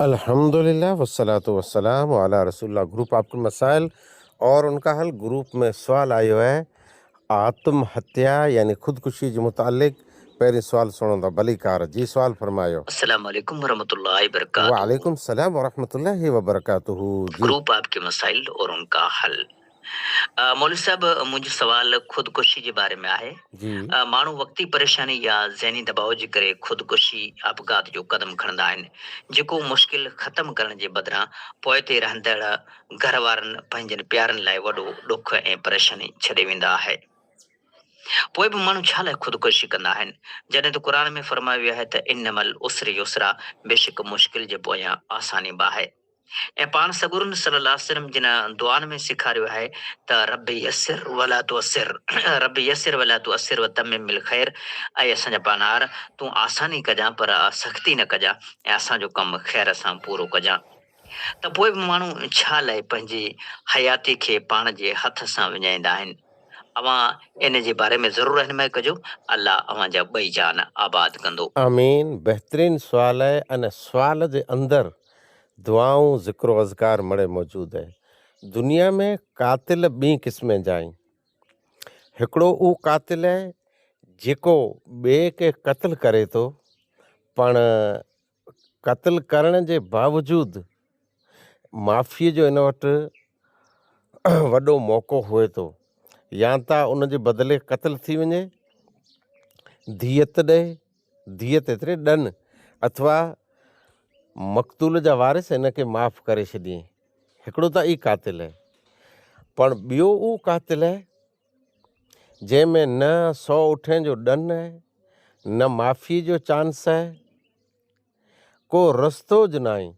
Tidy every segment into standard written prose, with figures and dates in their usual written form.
अल्हम्दुलिल्लाह वस्सलातु वस्सलाम अला रसूलुल्लाह। ग्रुप आपके मसाइल और उनका हल। ग्रुप में सवाल आयो है आत्महत्या यानी खुदकुशी जे मुतालिक। पहिरीं सवाल सुनो था भलीकार जी। सवाल फरमायो। अस्सलाम वालेकुम वरहमतुल्लाहि वबरकातुहू। वालेकुम सलाम वरहमतुल्लाहि वबरकातुहू जी। ग्रुप आपके मसाइल और उनका हल। मौलवी साहब, मुंहिंजो सवाल ख़ुदकुशी जे बारे में आहे। जी माण्हू वक़्ती परेशानी या ज़हनी दबाव जे करे ख़ुदकुशी आपघात जो क़दम खणंदा आहिनि, जेको मुश्किल ख़तमु करण जे बदिरां पोइ ते रहंदड़ घर वारनि पंहिंजनि प्यारनि लाइ वॾो ॾुख ऐं परेशानी छॾे वेंदा आहे। पोइ बि माण्हू छा लाइ ख़ुदकुशी कंदा आहिनि, जॾहिं त क़ुर में फरमायो वियो आहे त इन्नमल उसरि युसरा, बेशक मुश्किल जे पोयां आसानी बि आहे। ऐं पाण सगुरन सल्लल्लाहु अलैहि वसल्लम जिन दुआनि में सेखारियो आहे त रब यसिर वला तुअसिर, रब यसिर वला तुअसिर व तमिम बिल ख़ैर। ऐं असांजा पानार, तूं आसानी कजां पर सख़्ती न कजां, ऐं असांजो कमु ख़ैर सां पूरो कजां। त पोइ बि माण्हू छा लाइ पंहिंजी हयाती खे पाण जे हथ सां विञाईंदा आहिनि। अवां इन जे बारे में ज़रूरु रहनुमाई कजो। अलाह अवां जा ॿई जान आबाद कंदो। आमीन। बहितरीन सवाल है। अने सवाल जे अंदर दुआऊं ज़िक्र अज़कार मड़े मौजूद है। दुनिया में कातिल ॿी क़िस्म जा आहिनि। हिकिड़ो उहो कातिल है जेको ॿिए खे क़त्ल करे थो, पण क़त्ल करण जे बावजूद माफ़ीअ जो इन वटि वॾो मौक़ो हुए थो, या त उन जे बदिले क़त्ल थी वञे, धीअत ॾे, धीअत एतिरे ॾन, अथवा मक़तूल जा वारिस हिन खे माफ़ करे छॾियईं। हिकिड़ो त ई कातिल आहे। पण ॿियो उहो कातिल आहे जंहिंमें न 100 उठनि जो ॾन आहे, न माफ़ीअ जो चांस आहे, को रस्तो ज न आहे।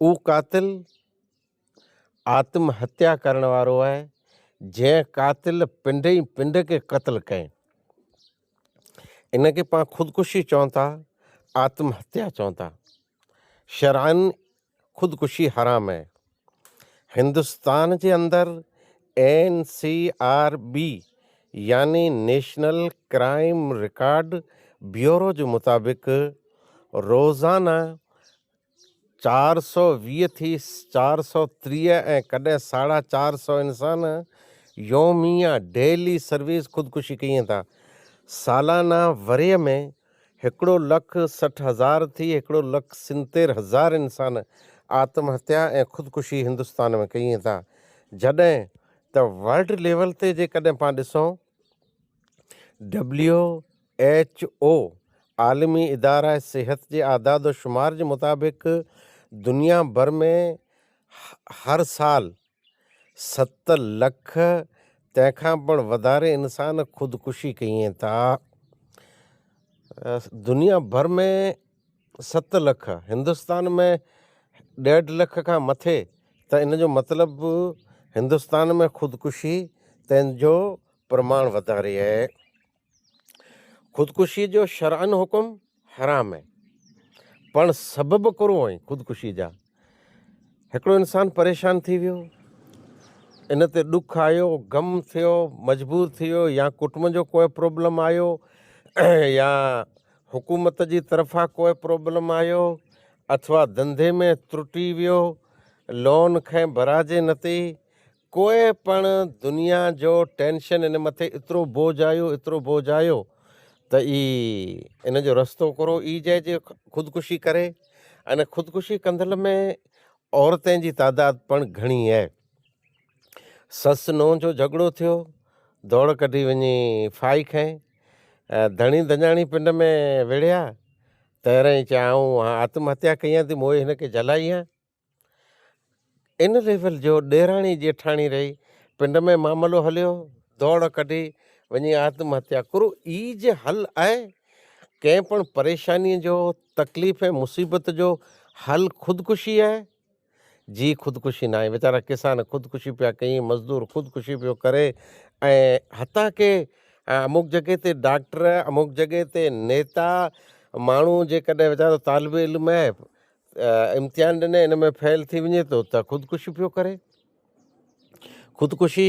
उहो कातिल आत्महत्या करण वारो आहे, जंहिं कातिल पिंड ई पिंड खे क़त्ल कयईं। इन खे पाण ख़ुदकुशी चऊं था, आत्महत्या चऊं था। शरअन ख़ुदकुशी हराम है। हिंदुस्तान जे अंदरि NCRB यानी नेशनल क्राइम रिकॉर्ड ब्यूरो जे मुताबिक़ रोज़ाना 420 थी 430 ऐं कॾहिं 450 इंसान योमिया डेली सर्विस ख़ुदकुशी कयूं था। सालाना वरीअ में 1,60,000 थी 1,70,000 इंसान आत्महत्या ऐं ख़ुदकुशी हिंदुस्तान में कयूं था। जॾहिं त वर्ल्ड लेवल ते जेकॾहिं पाण ॾिसूं, WHO आलमी इदारा सिहत जे आदाद शुमार जे मुताबिक़ दुनिया भर में हर साल 7 लख तंहिंखां पण वधारे इंसान ख़ुदकुशी कयूं था। दुनिया भर में 7 लख, हिंदुस्तान में 1.5 लख खां मथे, त इन जो मतिलबु हिंदुस्तान में ख़ुदकुशी तंहिंजो प्रमाण वधारे आहे। ख़ुदकुशी जो शरअन हुकुम हराम है, पण सबब करो आहे ख़ुदकुशी जा। हिकिड़ो इंसान परेशान थी वियो, इन ते ॾुख आयो, गम थियो, मजबूर थी वियो, या कुटुंब जो कोई प्रॉब्लम आयो, या हुकूमत जी तरफ़ां कोई प्रॉब्लम आयो, अथवा धंधे में त्रुटि वियो, लोन खे भराजे नथी, कोई पण दुनिया जो टेंशन इन मथे एतिरो बोझ आयो, एतिरो बोझ आयो त इन जो रस्तो करो ई जे ख़ुदकुशी करे। अने ख़ुदकुशी कंदड़ में औरतें जी तादाद पण घणी आहे। ससु नूंहं जो झगड़ो थियो, दौड़ कढी वञी फाई खईं, धणी धञाणी पिंड में विढ़िया, तहिड़े चयाऊं आत्महत्या कयां थी, मोए हिन खे जलाई आहे। इन लेवल जो ॾेराणी जेठाणी रही, पिंड में मामलो हलियो, दौड़ कढी वञी आत्महत्या करो। ई जे हल आहे। कंहिं पण परेशानीअ जो, तकलीफ़ ऐं मुसीबत जो हल ख़ुदकुशी आहे जी? ख़ुदकुशी न आहे। वीचारा किसान ख़ुदकुशी पिया कई, मज़दूर ख़ुदकुशी पियो करे, ऐं हता के अमुक जॻह ते डॉक्टर, अमुक जॻह ते नेता, माण्हू जेकॾहिं वीचारो तालिब इल्म आहे, इम्तिहान ॾिने इन में फेल थी वञे थो त ख़ुदकुशी पियो करे। ख़ुदकुशी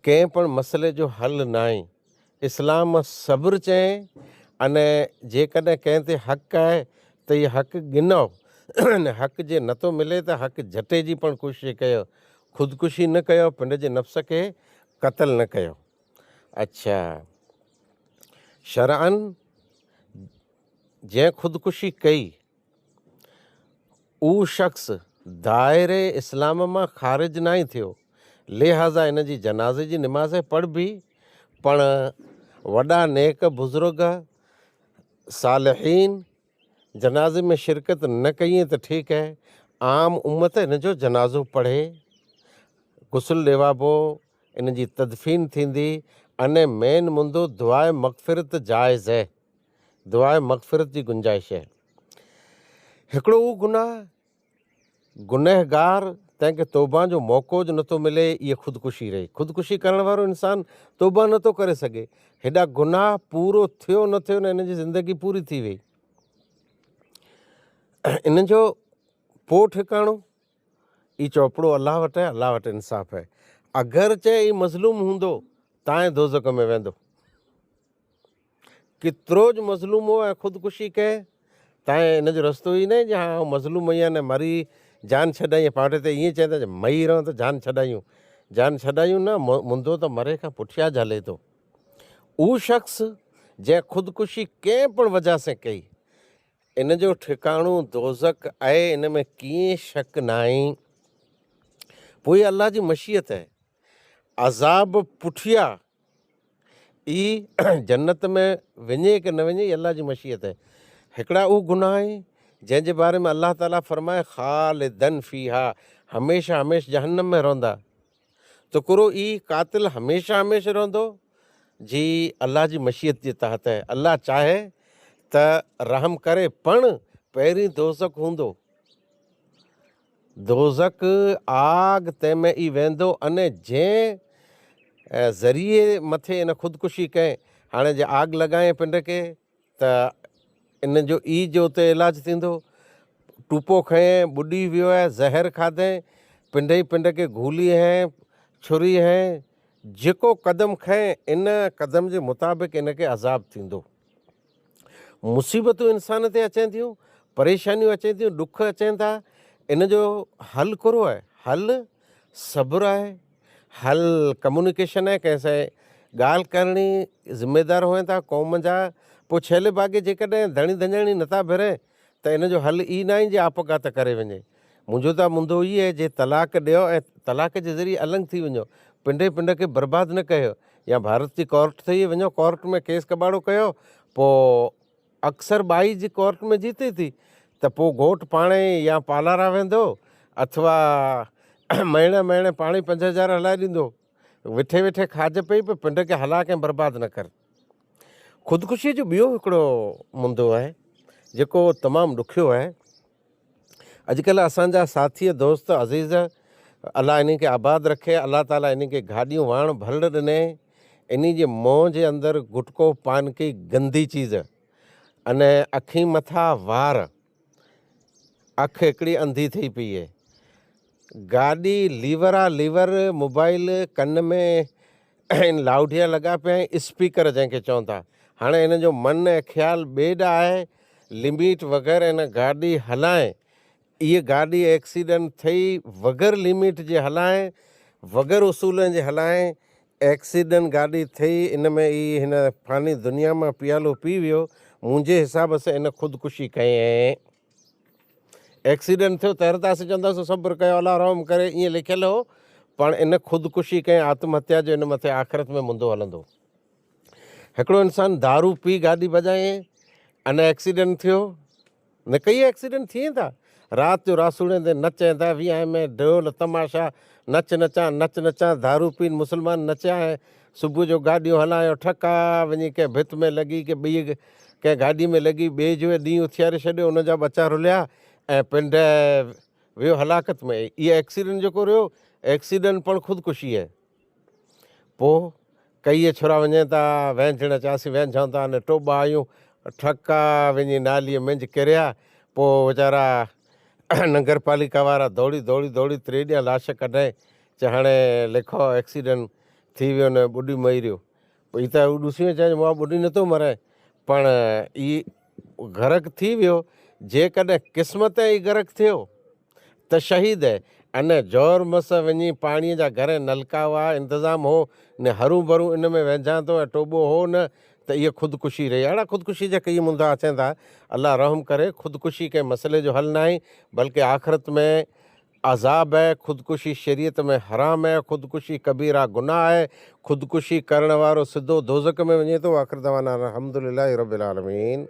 कंहिं पण मसइले जो हल न आहे। इस्लाम सब्र चए, अने जेकॾहिं कंहिं ते हक़ आहे त इहे हक़ गिनो ऐं हक़ जे नथो मिले त हक़ झटे जी पण कोशिशि कयो, ख़ुदकुशी न कयो, पिंड जे नफ़्स खे क़तल न कयो। अच्छा, शरअन जंहिं ख़ुदकुशी कई उहो शख़्स दाइरे इस्लाम मां ख़ारिज न ई थियो, लिहाज़ा इन जी जनाज़े जी निमाज़ पढ़बी, पण वॾा नेक बुज़ुर्ग सालिहीन जनाज़े में शिरकत न कई त ठीकु आहे, आम उम्मत इन जो जनाज़ो पढ़े, गुस्ल ॾेवाबो, इन जी तदफ़ीन थींदी, अने मेन मुंदो दुआए मग़फ़िरत जाइज़ आहे, दुआए मग़फ़िरत जी गुंजाइश आहे। हिकिड़ो उहो गुनहगार तंहिंखे तौबा जो मौक़ो ज नथो मिले, इहा ख़ुदकुशी रही। ख़ुदकुशी करण वारो इंसानु तौबा नथो करे सघे, हेॾा गुनाह पूरो थियो न थियो न इन जी ज़िंदगी पूरी थी वई। इन जो पोइ ठिकाणो ई चौपड़ो अलाह वटि आहे, अलाह वटि इंसाफ़ आहे। अगरि चए ई मज़लूम हूंदो तव्हांजे दोज़ख में वेंदो, केतिरो ज मज़लूम हो ऐं ख़ुदकुशी कए तव्हांजे इन जो रस्तो ई न जहाँ मज़लूम आहियां न मरी जान छॾाई, पाण वटि त ईअं चवंदा मई रहो त जान छॾायूं, जान छॾायूं न, मुंदो त मरे खां पुठियां ज हले थो। उहो शख़्स जंहिं ख़ुदकुशी कंहिं पण वजह सां कई, इन जो ठिकाणो दोज़ख आहे, इन में कीअं शक न आहे। पोइ अलाह जी मशीयत आहे, अज़ाब पुठियां ई जन्नत में वञे की न वञे, अलाह जी मशीयत आहे। हिकिड़ा उहे गुनाह आहे जंहिंजे बारे में अलाह ताला फरमाए ख़ालिदन फ़ीहा, हमेशह हमेशह जहन्नम में रहंदा। त कुरो ई कातिल हमेशह हमेशह रहंदो जी अलाह जी मशीयत जे तहत आहे। अलाह चाहे त रहम करे, पण पहिरीं दोज़ख हूंदो, दोज़ख आग तंहिंमें ई वेंदो, अने जंहिं ज़रिए मथे इन ख़ुदकुशी कयईं, हाणे जे आग लॻाए पिंड खे त इन जो ई जो उते इलाजु थींदो, टूपो खयईं ॿुॾी वियो आहे, ज़हर खाधईं, पिंड ई पिंड खे घूली हंइ, छुरी हंइ, जेको क़दम खयईं इन क़दम जे मुताबिक़ इन खे अज़ाब थींदो। मुसीबतूं इंसान ते अचनि थियूं, परेशानियूं अचनि थियूं, ॾुख अचनि था, इन जो हल कहिड़ो आहे? हल सब्र आहे, हल कम्युनिकेशन आहे, कंहिंसां ॻाल्हि करणी, ज़िमेदार हुअनि था क़ौम जा। पोइ छेले भागे जेकॾहिं धणी धंजाणी नथा भिरे त इन जो हल ई न आहे जे आपघात करे वञे। मुंहिंजो त मुंदो ई आहे जे तलाक ॾियो ऐं तलाक जे ज़रिए अलॻि थी वञो, पिंड खे बर्बादु न कयो, या भारत जी कोर्ट थी वञो, कोर्ट में केस कबाड़ो कयो, पोइ अक्सर बाई जी कोर्ट में जीते थी त पोइ घोटु पाणे या पालारा वेंदो, अथवा महीने महीने पाणे 5,000 हलाए ॾींदो, वेठे वेठे खाज पई पे पिंड खे हलाक ऐं बर्बादु न कर। ख़ुदकुशीअ जो ॿियो हिकिड़ो मुंदो आहे जेको तमामु ॾुखियो आहे। अॼुकल्ह असांजा साथीअ दोस्त अज़ीज़, अलाह इन खे आबाद रखे, अलाह ताला इन खे गाॾियूं वण भल ॾिने, इन जे मुंहं जे अंदरि गुटको पान की गंदी चीज़, अने अखी मथां वार, अखि हिकिड़ी अंधी थी पई आहे, गाॾी लीवर आहे लीवर, मोबाइल कन में लाउडिया लॻा पिया आहिनि, स्पीकर जंहिंखे चवनि था। हाणे हिन जो मन ऐं ख़्यालु ॿिए ॾांहुं आहे, लिमिट वग़ैरह हिन गाॾी हलाए, इहा गाॾी एक्सीडेंट थी वग़ैरह लिमिट जे हलाए, वग़ैरह उसूलनि जे हलाए, एक्सीडेंट गाॾी थी, इन में ई हिन फ़ानी दुनिया मां पियालो पी वियो। मुंहिंजे हिसाब सां इन ख़ुदकुशी कयईं। एक्सीडेंट थियो तैरतासीं चवंदासीं सब्र कयो, अलाह रहम करे, ईअं लिखियलु हो, पण इन ख़ुदकुशी कयईं, आत्महत्या जो इन मथे आख़िरत में मुंदो हलंदो। हिकिड़ो इंसानु दारू पी गाॾी भॼाए, अने एक्सीडेंट थियो, न कई एक्सीडेंट थियनि था, राति जो रासूड़े ते नचनि था, वीह में ढोल तमाशा, नच नचां, दारू पीन मुस्लमान नचिया ऐं सुबुह जो गाॾियूं हलायो, ठका वञी कंहिं भित में लॻी, के ॿी कंहिं गाॾी में लॻी, ॿिए जो ॾींहुं उथियारे छॾियो, उनजा बचा रुलिया ऐं पिंड वियो हलाकत में। इहा एक्सीडेंट जेको रहियो, एक्सीडेंट पण ख़ुदकुशी आहे। पोइ कई छुरा वञनि था, वैंझण चासी वैंझूं था, अने टोॿा आयूं, ठका वञी नालीअ मंझि किरिया, पोइ वीचारा नगर पालिका वारा दौड़ी 3 ॾींहं लाश कढाए, च हाणे लिखो एक्सीडेंट थी वियो न ॿुॾी मरी रहियो। पोइ त ॾिसी चए मां ॿुॾी नथो मरे, पण ई घरक थी वियो, जेकॾहिं क़िस्मत ई गर्क थियो त शहीद आहे। अने ज़ोर मस वञी पाणीअ जा घर नलका हुआ इंतज़ाम हो ने हरू भरू इन में वेझां थो ऐं टोबो हो न त इहा ख़ुदकुशी रही। अहिड़ा ख़ुदकुशी जा कई मुंदा अचनि था। अल्लाह रहम करे। ख़ुदकुशी कंहिं मसइले जो हल न आहे, बल्कि आख़िरत में अज़ाब है। ख़ुदकुशी शरीयत में हराम है। ख़ुदकुशी कबीरा गुनाह है। ख़ुदकुशी करण वारो सिधो दोज़ख में वञे थो। आख़िर दवाना अल्हम्दुलिल्लाहि रब्बिल आलमीन।